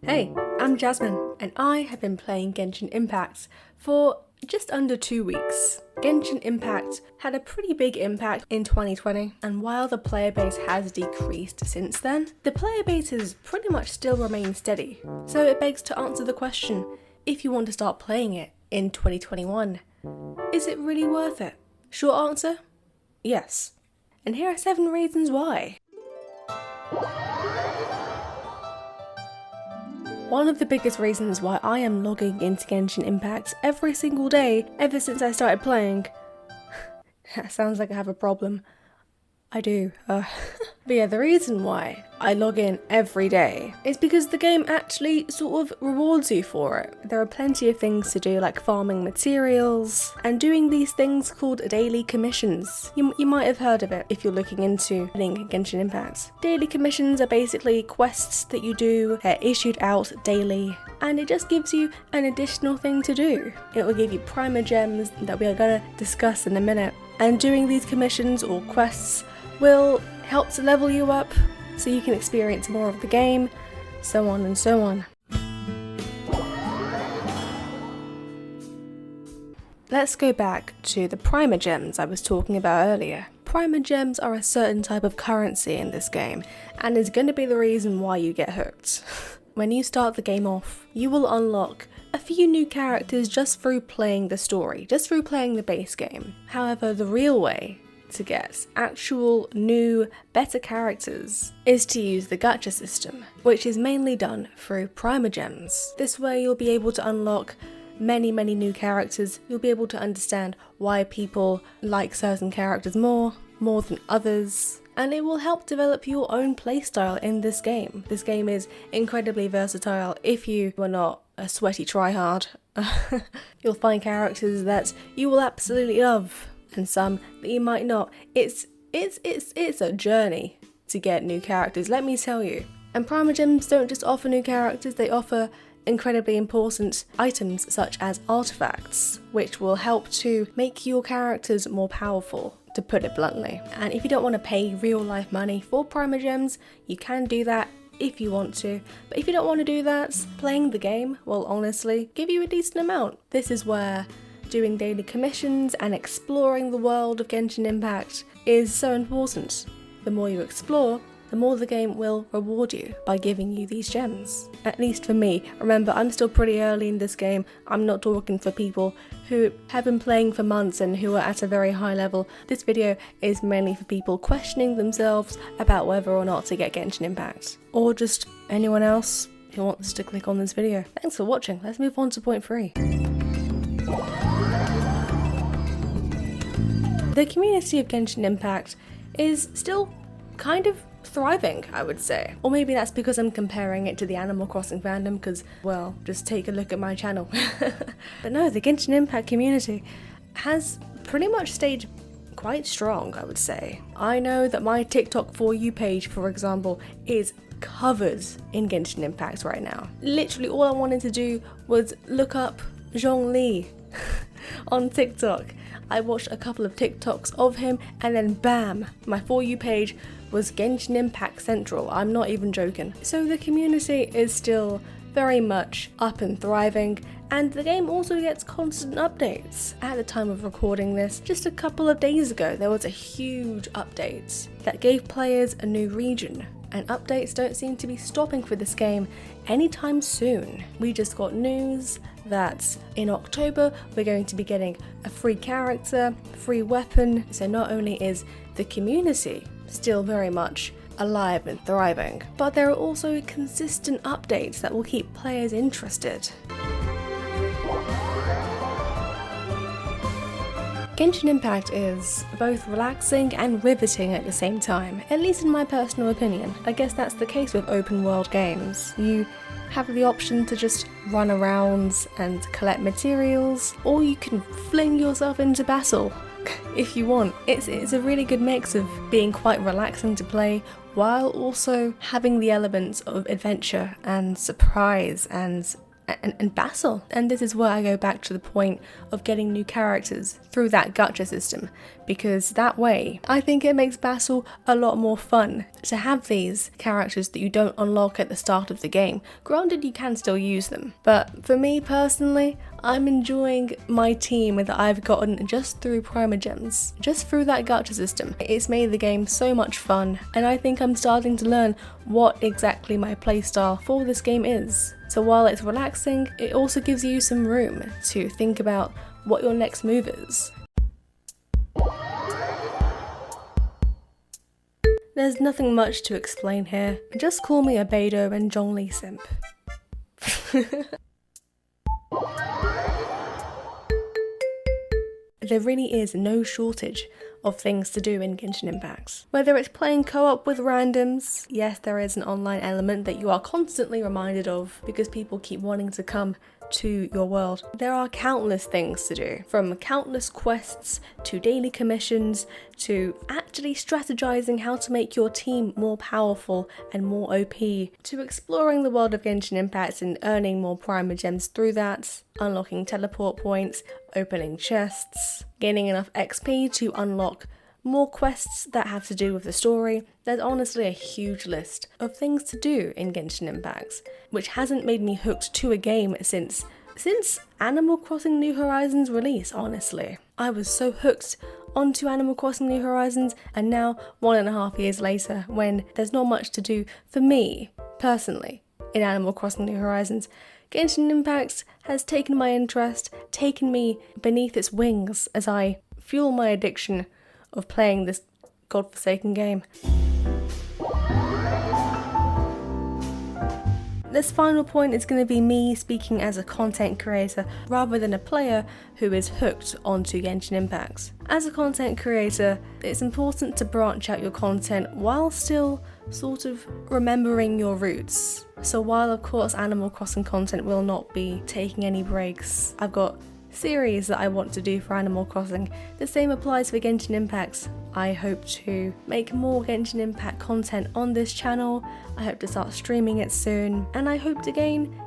Hey, I'm Jasmine, and I have been playing Genshin Impact for just under 2 weeks. Genshin Impact had a pretty big impact in 2020, and while the player base has decreased since then, the player base has pretty much still remained steady. So it begs to answer the question, if you want to start playing it in 2021, is it really worth it? Short answer, yes. And here are 7 reasons why. One of the biggest reasons why I am logging into Genshin Impact every single day ever since I started playing. That sounds like I have a problem. I do. But yeah, the reason why I log in every day is because the game actually sort of rewards you for it. There are plenty of things to do, like farming materials and doing these things called daily commissions. You might have heard of it if you're looking into playing Genshin Impact. Daily commissions are basically quests that you do, issued out daily, and it just gives you an additional thing to do. It will give you Primogems that we are going to discuss in a minute, and doing these commissions or quests will help to level you up so you can experience more of the game, so on and so on. Let's go back to the Primogems I was talking about earlier. Primogems are a certain type of currency in this game, and is going to be the reason why you get hooked. When you start the game off, you will unlock a few new characters just through playing the story, just through playing the base game. However, the real way to get actual new, better characters is to use the gacha system, which is mainly done through Primogems. This way you'll be able to unlock many new characters. You'll be able to understand why people like certain characters more than others, and it will help develop your own playstyle in this game. This game is incredibly versatile if you are not a sweaty tryhard. You'll find characters that you will absolutely love, and some that you might not. It's a journey to get new characters, let me tell you. And Primogems don't just offer new characters, they offer incredibly important items such as artifacts, which will help to make your characters more powerful, to put it bluntly. And if you don't want to pay real life money for Primogems, you can do that if you want to. But if you don't want to do that, playing the game will honestly give you a decent amount. This is where doing daily commissions and exploring the world of Genshin Impact is so important. The more you explore, the more the game will reward you by giving you these gems. At least for me. Remember, I'm still pretty early in this game. I'm not talking for people who have been playing for months and who are at a very high level. This video is mainly for people questioning themselves about whether or not to get Genshin Impact, or just anyone else who wants to click on this video. Thanks for watching. Let's move on to point 3. The community of Genshin Impact is still kind of thriving, I would say. Or maybe that's because I'm comparing it to the Animal Crossing fandom, because, well, just take a look at my channel. But no, the Genshin Impact community has pretty much stayed quite strong, I would say. I know that my TikTok For You page, for example, is covered in Genshin Impact right now. Literally all I wanted to do was look up Zhongli on TikTok. I watched a couple of TikToks of him, and then bam, my For You page was Genshin Impact Central. I'm not even joking. So the community is still very much up and thriving, and the game also gets constant updates. At the time of recording this, just a couple of days ago, there was a huge update that gave players a new region, and updates don't seem to be stopping for this game anytime soon. We just got news that in October we're going to be getting a free character, free weapon. So not only is the community still very much alive and thriving, but there are also consistent updates that will keep players interested. Genshin Impact is both relaxing and riveting at the same time, at least in my personal opinion. I guess that's the case with open world games. You have the option to just run around and collect materials, or you can fling yourself into battle if you want. It's a really good mix of being quite relaxing to play while also having the elements of adventure and surprise and and Basil. And this is where I go back to the point of getting new characters through that gacha system, because that way I think it makes Basil a lot more fun to have these characters that you don't unlock at the start of the game. Granted, you can still use them, but for me personally, I'm enjoying my team that I've gotten just through Primogems, just through that gacha system. It's made the game so much fun, and I think I'm starting to learn what exactly my playstyle for this game is. So while it's relaxing, it also gives you some room to think about what your next move is. There's nothing much to explain here. Just call me a Beidou and Zhongli Simp. There really is no shortage of things to do in Genshin Impact. Whether it's playing co-op with randoms, yes, there is an online element that you are constantly reminded of because people keep wanting to come to your world. There are countless things to do, from countless quests to daily commissions to actually strategizing how to make your team more powerful and more OP, to exploring the world of Genshin Impact and earning more Primogems through that, unlocking teleport points, opening chests, gaining enough XP to unlock more quests that have to do with the story. There's honestly a huge list of things to do in Genshin Impact, which hasn't made me hooked to a game since Animal Crossing New Horizons release, honestly. I was so hooked onto Animal Crossing New Horizons, and now 1.5 years later, when there's not much to do for me, personally, in Animal Crossing New Horizons, Genshin Impact has taken my interest, taken me beneath its wings as I fuel my addiction of playing this godforsaken game. This final point is going to be me speaking as a content creator rather than a player who is hooked onto Genshin Impact. As a content creator, it's important to branch out your content while still sort of remembering your roots. So while of course Animal Crossing content will not be taking any breaks, I've got series that I want to do for Animal Crossing. The same applies for Genshin Impact. I hope to make more Genshin Impact content on this channel. I hope to start streaming it soon, and I hope to gain,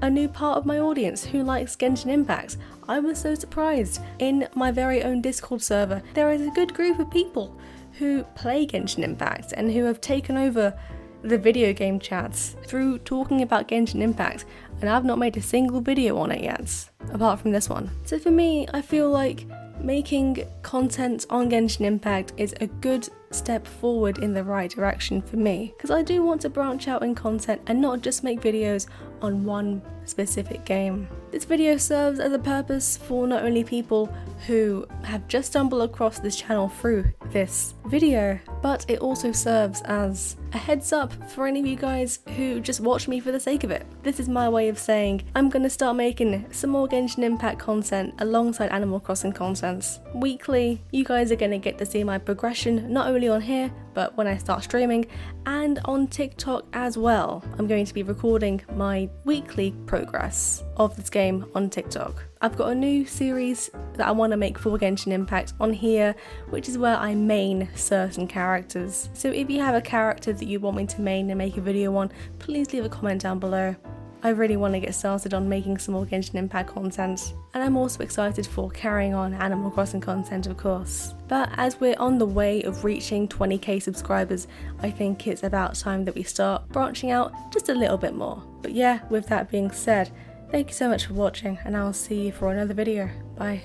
a new part of my audience who likes Genshin Impact. I was so surprised. In my very own Discord server, there is a good group of people who play Genshin Impact and who have taken over the video game chats through talking about Genshin Impact, and I've not made a single video on it yet, apart from this one. So for me, I feel like making content on Genshin Impact is a good step forward in the right direction for me, because I do want to branch out in content and not just make videos on one specific game. This video serves as a purpose for not only people who have just stumbled across this channel through this video, but it also serves as a heads up for any of you guys who just watch me for the sake of it. This is my way of saying I'm going to start making some more Genshin Impact content alongside Animal Crossing content. Weekly, you guys are going to get to see my progression, not only on here, but when I start streaming, and on TikTok as well. I'm going to be recording my weekly progress of this game on TikTok. I've got a new series that I want to make for Genshin Impact on here, which is where I main certain characters. So if you have a character that you want me to main and make a video on, please leave a comment down below. I really want to get started on making some more Genshin Impact content, and I'm also excited for carrying on Animal Crossing content, of course. But as we're on the way of reaching 20k subscribers, I think it's about time that we start branching out just a little bit more. But yeah, with that being said, thank you so much for watching, and I'll see you for another video. Bye.